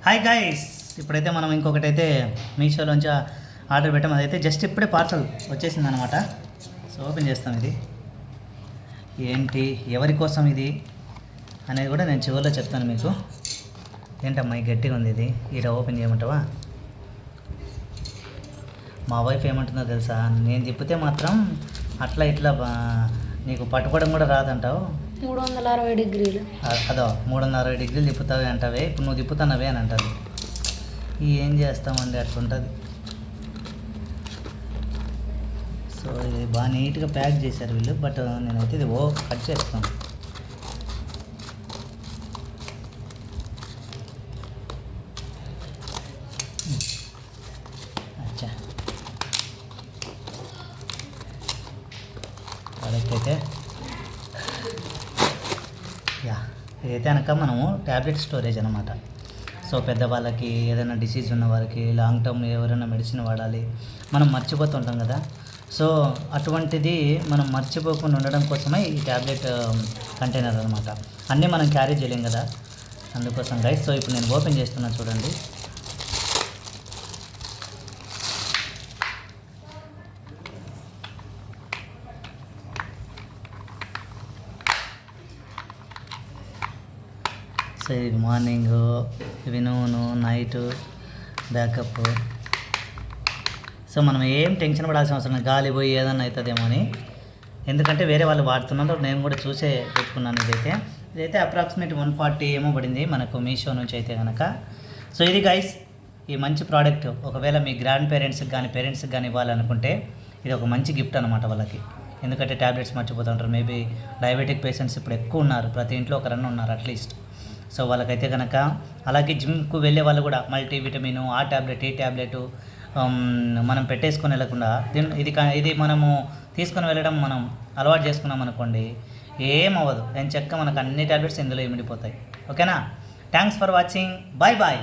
Hi guys, ఇప్పుడైతే మనం ఇంకొకటైతే మీషోలోంచి order పెట్టాం. అదైతే జస్ట్ ఇప్పుడే పార్సల్ వచ్చేసింది అనమాట. సో ఓపెన్ చేస్తాం. ఇది ఏంటి, ఎవరి కోసం ఇది అనేది కూడా నేను చివరిలో చెప్తాను మీకు. ఏంటమ్మా గట్టిగా ఉంది ఇది, ఇలా ఓపెన్ చేయమంటావా? మా వైఫ్ ఏమంటుందో తెలుసా, నేను తిప్పితే మాత్రం అట్లా ఇట్లా నీకు పట్టుకోవడం కూడా రాదంటావు. 360 డిగ్రీలు అదో 360 డిగ్రీలు తిప్పుతావే అంటావే, ఇప్పుడు నువ్వు తిప్పుతున్నావే అని అంటుంది. ఏం చేస్తామండి, అట్లుంటుంది. సో ఇది బాగా నీట్గా ప్యాక్ చేశారు వీళ్ళు, బట్ నేనైతే ఇది కట్ చేస్తాను. అచ్చా, ప్రోడక్ట్ అయితే ఇదైతే కనుక మనము ట్యాబ్లెట్ స్టోరేజ్ అనమాట. సో పెద్దవాళ్ళకి, ఏదైనా డిసీజ్ ఉన్న వారికి, లాంగ్ టర్మ్ ఎవరైనా మెడిసిన్ వాడాలి, మనం మర్చిపోతుంటాం కదా. సో అటువంటిది మనం మర్చిపోకుండా ఉండడం కోసమే ఈ ట్యాబ్లెట్ కంటైనర్ అనమాట. అన్నీ మనం క్యారీ చేయలేం కదా, అందుకోసం గైస్. సో ఇప్పుడు నేను ఓపెన్ చేస్తున్నాను, చూడండి. సో ఇది మార్నింగ్, ఇవి నైట్ బ్యాకప్. సో మనం ఏం టెన్షన్ పడాల్సిన అవసరం లేదు, గాలి పోయి ఏదన్నా అవుతుందేమో అని. ఎందుకంటే వేరే వాళ్ళు వాడుతున్నారు, నేను కూడా చూసే పెట్టుకున్నాను. ఇదైతే అప్రాక్సిమేట్ 140 ఏమో పడింది మనకు మీషో నుంచి అయితే కనుక. సో ఇది గైస్, ఈ మంచి ప్రోడక్ట్ ఒకవేళ మీ గ్రాండ్ పేరెంట్స్కి కానీ పేరెంట్స్కి కానీ ఇవ్వాలనుకుంటే ఇది ఒక మంచి గిఫ్ట్ అనమాట వాళ్ళకి. ఎందుకంటే ట్యాబ్లెట్స్ మర్చిపోతుంటారు. మేబీ డయాబెటిక్ పేషెంట్స్ ఇప్పుడు ఎక్కువ ఉన్నారు, ప్రతి ఇంట్లో ఒకరన్నా ఉన్నారు అట్లీస్ట్. సో వాళ్ళకైతే కనుక, అలాగే జిమ్కు వెళ్ళే వాళ్ళు కూడా మల్టీవిటమిన్, ఆ ట్యాబ్లెట్ ఈ ట్యాబ్లెట్ మనం పెట్టేసుకొని వెళ్ళకుండా ఇది మనము తీసుకొని వెళ్ళడం మనం అలవాటు చేసుకున్నాం అనుకోండి, ఏం అవ్వదు. నేను చెక్క మనకు అన్ని ట్యాబ్లెట్స్ ఇందులో ఇమిడిపోతాయి. ఓకేనా? Thanks for watching. Bye bye.